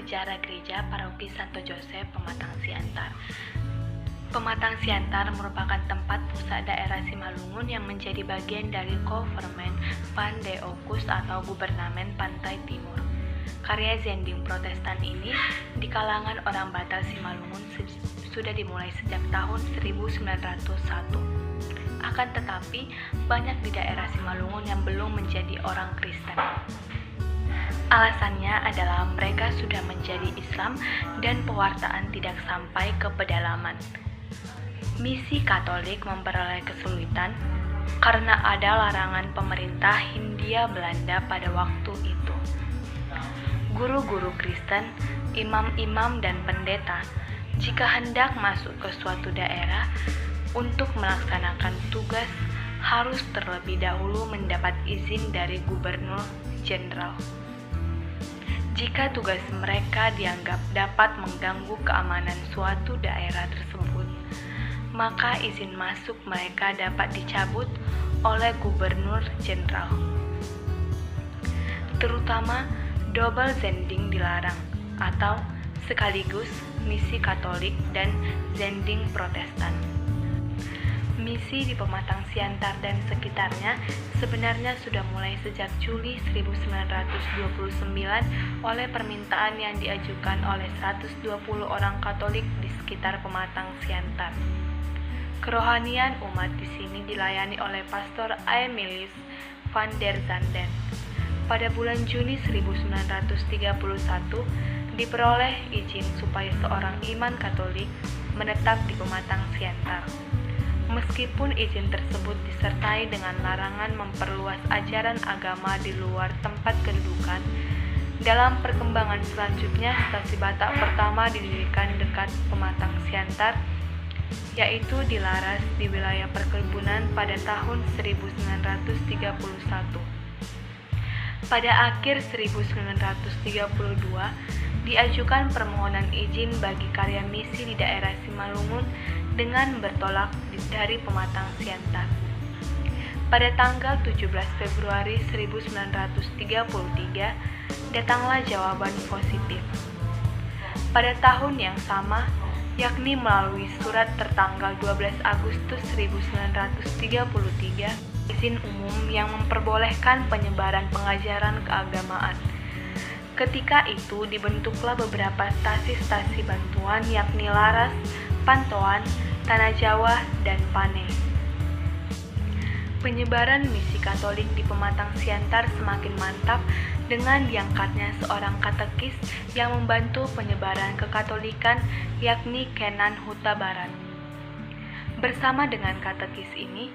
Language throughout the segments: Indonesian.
Sejarah Gereja Paroki Santo Joseph Pematang Siantar. Pematang Siantar merupakan tempat pusat daerah Simalungun yang menjadi bagian dari Gouvernement Pandeokus atau Gubernamen Pantai Timur. Karya Zending Protestan ini di kalangan orang Batak Simalungun sudah dimulai sejak tahun 1901. Akan tetapi, banyak di daerah Simalungun yang belum menjadi orang Kristen. Alasannya adalah mereka sudah menjadi Islam dan pewartaan tidak sampai ke pedalaman. Misi Katolik memperoleh kesulitan karena ada larangan pemerintah Hindia Belanda pada waktu itu. Guru-guru Kristen, imam-imam dan pendeta, jika hendak masuk ke suatu daerah untuk melaksanakan tugas, harus terlebih dahulu mendapat izin dari Gubernur Jenderal. Jika tugas mereka dianggap dapat mengganggu keamanan suatu daerah tersebut, maka izin masuk mereka dapat dicabut oleh Gubernur Jenderal. Terutama, double zending dilarang, atau sekaligus misi Katolik dan zending Protestan. Misi di Pematang Siantar dan sekitarnya sebenarnya sudah mulai sejak Juli 1929 oleh permintaan yang diajukan oleh 120 orang Katolik di sekitar Pematang Siantar. Kerohanian umat di sini dilayani oleh Pastor Aemilius van der Zanden. Pada bulan Juni 1931 diperoleh izin supaya seorang iman Katolik menetap di Pematang Siantar. Meskipun izin tersebut disertai dengan larangan memperluas ajaran agama di luar tempat kedudukan, dalam perkembangan selanjutnya stasi Batak pertama didirikan dekat Pematang Siantar, yaitu di Laras di wilayah perkebunan pada tahun 1931. Pada akhir 1932, diajukan permohonan izin bagi karya misi di daerah Simalungun dengan bertolak dari Pematang Siantar. Pada tanggal 17 Februari 1933, datanglah jawaban positif. Pada tahun yang sama, yakni melalui surat tertanggal 12 Agustus 1933, izin umum yang memperbolehkan penyebaran pengajaran keagamaan. Ketika itu dibentuklah beberapa stasi-stasi bantuan yakni Laras, Pantauan, Tanah Jawa, dan Pane. Penyebaran misi Katolik di Pematang Siantar semakin mantap dengan diangkatnya seorang katekis yang membantu penyebaran kekatolikan yakni Kenan Huta Barat. Bersama dengan katekis ini,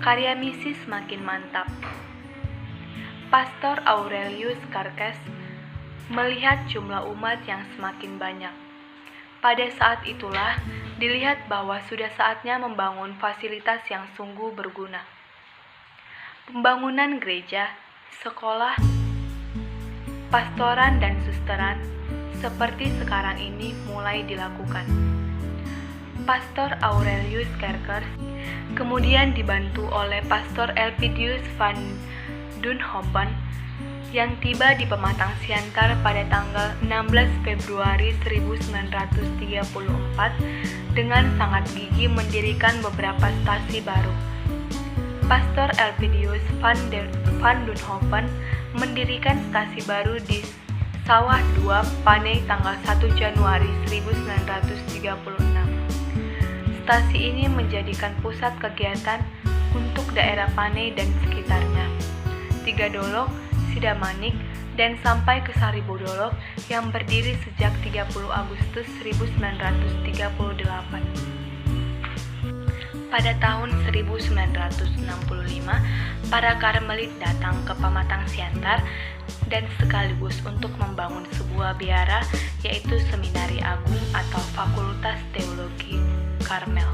karya misi semakin mantap. Pastor Aurelius Karkes melihat jumlah umat yang semakin banyak. Pada saat itulah dilihat bahwa sudah saatnya membangun fasilitas yang sungguh berguna. Pembangunan gereja, sekolah, pastoran dan susteran seperti sekarang ini mulai dilakukan. Pastor Aurelius Kerkers kemudian dibantu oleh Pastor Elpidius van Dunshoven yang tiba di Pematang Siantar pada tanggal 16 Februari 1934 dengan sangat gigih mendirikan beberapa stasi baru. Pastor Elpidius van Dunshoven mendirikan stasi baru di Sawah 2 Pane tanggal 1 Januari 1936. Stasi ini menjadikan pusat kegiatan untuk daerah Pane dan sekitarnya. Tiga Dolok, Sidamanik, dan sampai ke Saribodolok yang berdiri sejak 30 Agustus 1938. Pada tahun 1965, para Karmelit datang ke Pematang Siantar dan sekaligus untuk membangun sebuah biara yaitu Seminari Agung atau Fakultas Teologi Karmel.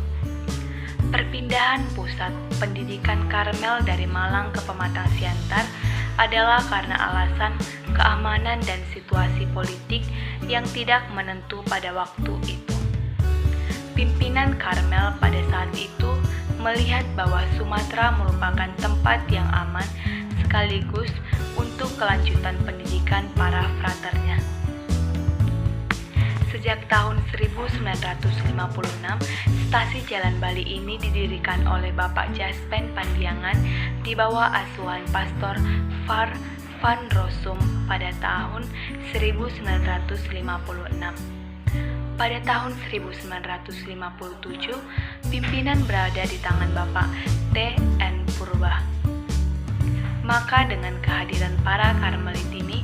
Perpindahan pusat pendidikan Karmel dari Malang ke Pematang Siantar adalah karena alasan keamanan dan situasi politik yang tidak menentu pada waktu itu. Pimpinan Karmel pada saat itu melihat bahwa Sumatera merupakan tempat yang aman sekaligus untuk kelanjutan pendidikan para fraternya. Sejak tahun 1956, stasi Jalan Bali ini didirikan oleh Bapak Jaspen Pandiangan di bawah asuhan Pastor Far Van Rossum pada tahun 1956. Pada tahun 1957, pimpinan berada di tangan Bapak T.N. Purba. Maka dengan kehadiran para Karmelit ini,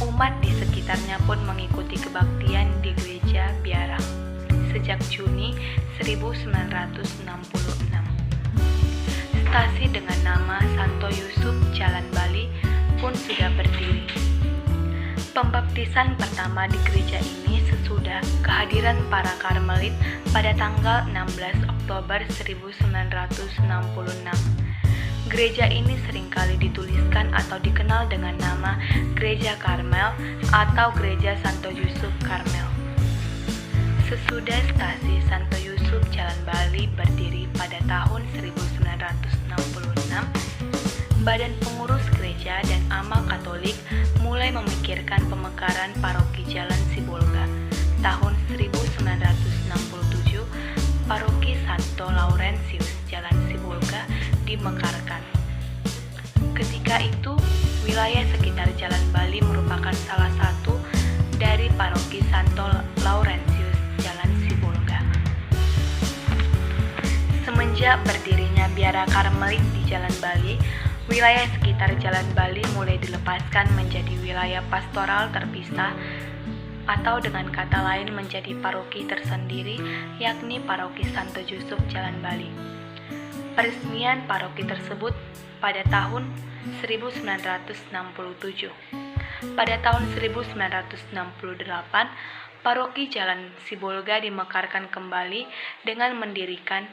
umat di sekitarnya pun mengikuti kebaktian di Gereja Biara sejak Juni 1966. Stasi dengan nama Santo Yusuf Jalan Bali pun sudah berdiri. Pembaptisan pertama di gereja ini sesudah kehadiran para Karmelit pada tanggal 16 Oktober 1966. Gereja ini seringkali dituliskan atau dikenal dengan nama Gereja Karmel atau Gereja Santo Yusuf Karmel. Sesudah stasi Santo Yusuf Jalan Bali berdiri pada tahun 1966, Badan Pengurus Gereja dan Ama Katolik mulai memikirkan pemekaran paroki Jalan Sibolga. Tahun 1967, paroki Santo Laurentius Jalan Sibolga dimekarkan. Ketika itu, wilayah sekitar Jalan Bali merupakan salah satu dari paroki Santo Laurentius Jalan Sibolga. Semenjak berdirinya Biara Karmelit di Jalan Bali, wilayah sekitar Jalan Bali mulai dilepaskan menjadi wilayah pastoral terpisah atau dengan kata lain menjadi paroki tersendiri, yakni paroki Santo Yusuf Jalan Bali. Peresmian paroki tersebut pada tahun 1967. Pada tahun 1968, paroki Jalan Sibolga dimekarkan kembali dengan mendirikan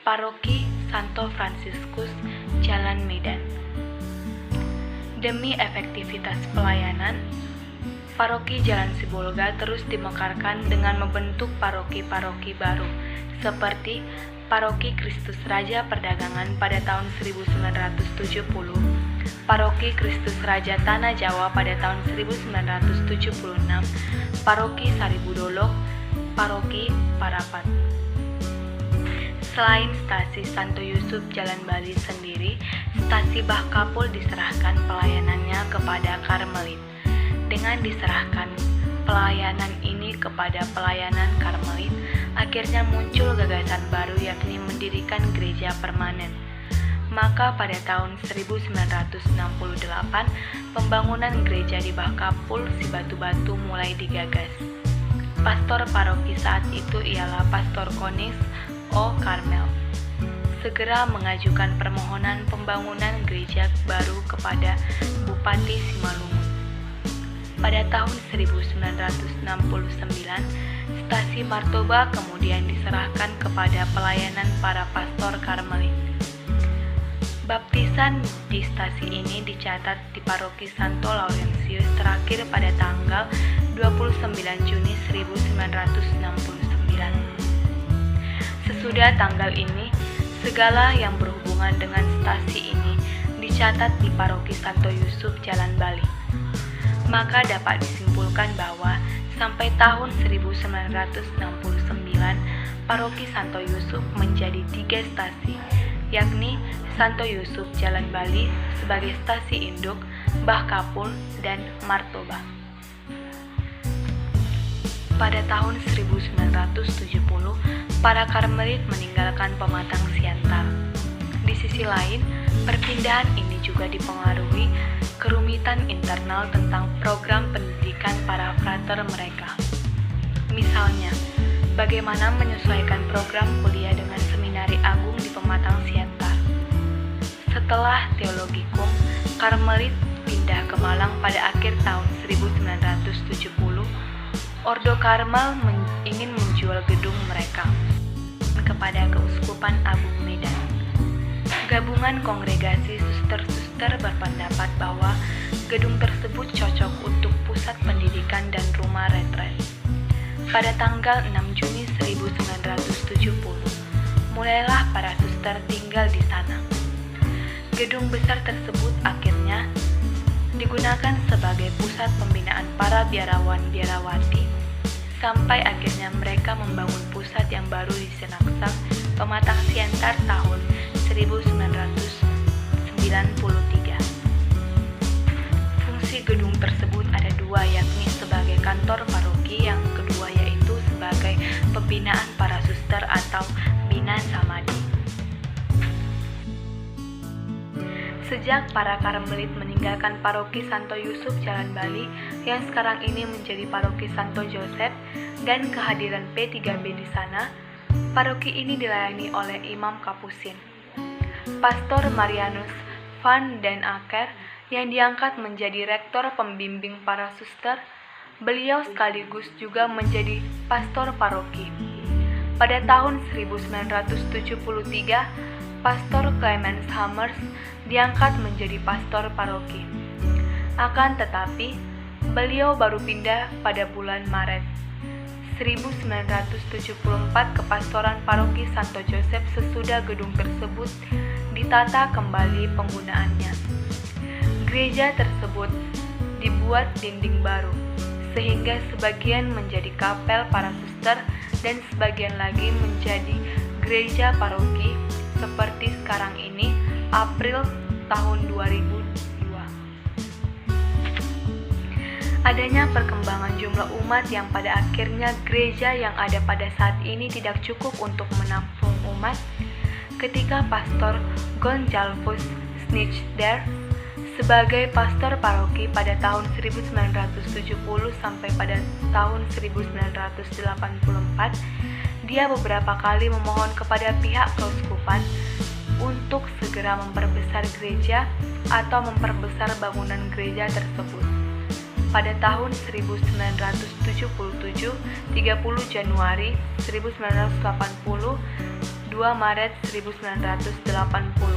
paroki Santo Fransiskus Jalan Medan. Demi efektivitas pelayanan, paroki Jalan Sibolga terus dimekarkan dengan membentuk paroki-paroki baru, seperti Paroki Kristus Raja Perdagangan pada tahun 1970, Paroki Kristus Raja Tanah Jawa pada tahun 1976, Paroki Saribudolok, Paroki Parapat. Selain stasi Santo Yusuf Jalan Bali sendiri, stasi Bahkapul diserahkan pelayanannya kepada Karmelit. Dengan diserahkan pelayanan ini kepada pelayanan Karmelit, akhirnya muncul gagasan baru yakni mendirikan gereja permanen. Maka pada tahun 1968, pembangunan gereja di Bahkapul Sibatu-Batu mulai digagas. Pastor paroki saat itu ialah Pastor Konis O. Karmel. Segera mengajukan permohonan pembangunan gereja baru kepada Bupati Simalungun. Pada tahun 1969, stasi Martoba kemudian diserahkan kepada pelayanan para pastor Karmelit. Baptisan di stasi ini dicatat di Paroki Santo Laurentius terakhir pada tanggal 29 Juni 1969. Sesudah tanggal ini, segala yang berhubungan dengan stasi ini dicatat di Paroki Santo Yusuf Jalan Bali. Maka dapat disimpulkan bahwa sampai tahun 1969, Paroki Santo Yusuf menjadi 3 stasi, yakni Santo Yusuf Jalan Bali sebagai stasi induk, Bahkapul, dan Martoba. Pada tahun 1970, para Karmelit meninggalkan Pematang Siantar. Di sisi lain, perpindahan ini juga dipengaruhi kerumitan internal tentang program pendidikan para frater mereka. Misalnya, bagaimana menyesuaikan program kuliah dengan seminari agung di Pematang Siantar. Setelah teologikum, Karmelit pindah ke Malang pada akhir tahun 1970. Ordo Karmel ingin menjual gedung mereka kepada Keuskupan Agung Medan. Gabungan kongregasi suster-suster berpendapat bahwa gedung tersebut cocok untuk pusat pendidikan dan rumah retret. Pada tanggal 6 Juni 1970, mulailah para suster tinggal di sana. Gedung besar tersebut akhirnya digunakan sebagai pusat pembinaan para biarawan-biarawati sampai akhirnya mereka membangun pusat yang baru di Senaksang, Pematang Siantar tahun 1993. Fungsi gedung tersebut ada dua, yakni sebagai kantor paroki, yang kedua yaitu sebagai pembinaan para suster atau Bina Samadi. Sejak para Karmelit meninggalkan paroki Santo Yusuf Jalan Bali yang sekarang ini menjadi paroki Santo Joseph dan kehadiran P3B di sana, paroki ini dilayani oleh Imam Kapusin, Pastor Marianus van den Acker, yang diangkat menjadi rektor pembimbing para suster. Beliau sekaligus juga menjadi pastor paroki. Pada tahun 1973, Pastor Clemens Hammers diangkat menjadi pastor paroki. Akan tetapi, beliau baru pindah pada bulan Maret 1974 ke pastoran paroki Santo Joseph sesudah gedung tersebut ditata kembali penggunaannya. Gereja tersebut dibuat dinding baru, sehingga sebagian menjadi kapel para suster dan sebagian lagi menjadi gereja paroki seperti sekarang ini, April tahun 2002. Adanya perkembangan jumlah umat yang pada akhirnya gereja yang ada pada saat ini tidak cukup untuk menampung umat. Ketika Pastor Gonzalvus Schneider sebagai pastor paroki pada tahun 1970 sampai pada tahun 1984, dia beberapa kali memohon kepada pihak keuskupan untuk segera memperbesar gereja atau memperbesar bangunan gereja tersebut. Pada tahun 1977, 30 Januari 1980, 2 Maret 1980.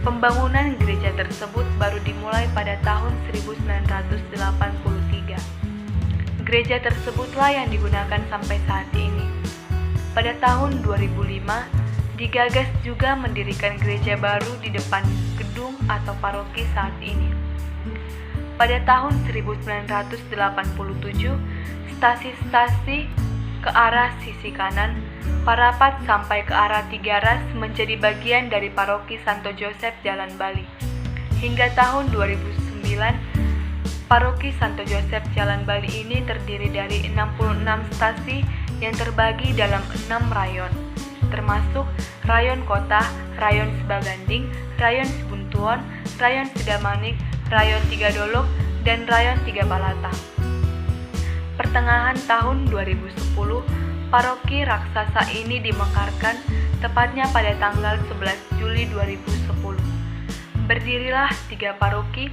Pembangunan gereja tersebut baru dimulai pada tahun 1983. Gereja tersebutlah yang digunakan sampai saat ini. Pada tahun 2005, digagas juga mendirikan gereja baru di depan gedung atau paroki saat ini. Pada tahun 1987, stasi-stasi ke arah sisi kanan, Parapat sampai ke arah Tiga Ras menjadi bagian dari paroki Santo Joseph Jalan Bali. Hingga tahun 2009, paroki Santo Joseph Jalan Bali ini terdiri dari 66 stasi yang terbagi dalam 6 rayon, termasuk rayon kota, rayon Sebaganding, rayon Sebuntuon, rayon Sidamanik, rayon Tiga Dolok, dan rayon Tiga Balata. Pertengahan tahun 2010, paroki raksasa ini dimekarkan, tepatnya pada tanggal 11 Juli 2010. Berdirilah 3 paroki,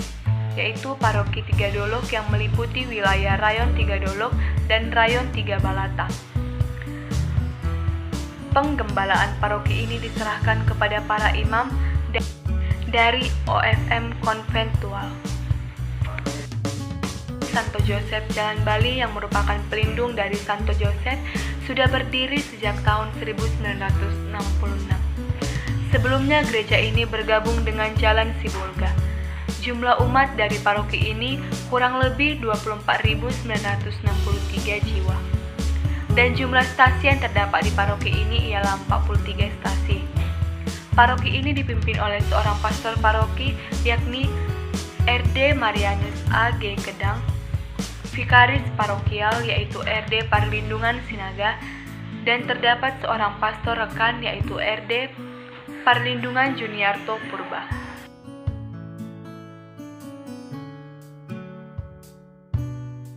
yaitu paroki Tiga Dolok yang meliputi wilayah rayon Tiga Dolok dan rayon Tiga Balata. Penggembalaan paroki ini diserahkan kepada para imam dari OFM konventual. Santo Joseph Jalan Bali yang merupakan pelindung dari Santo Joseph sudah berdiri sejak tahun 1966. Sebelumnya gereja ini bergabung dengan Jalan Sibolga. Jumlah umat dari paroki ini kurang lebih 24.963 jiwa. Dan jumlah stasi yang terdapat di paroki ini ialah 43 stasi. Paroki ini dipimpin oleh seorang pastor paroki, yakni RD Marianus A.G. Kedang, vikaris parokial yaitu RD Parlindungan Sinaga, dan terdapat seorang pastor rekan yaitu RD Parlindungan Juniarto Purba.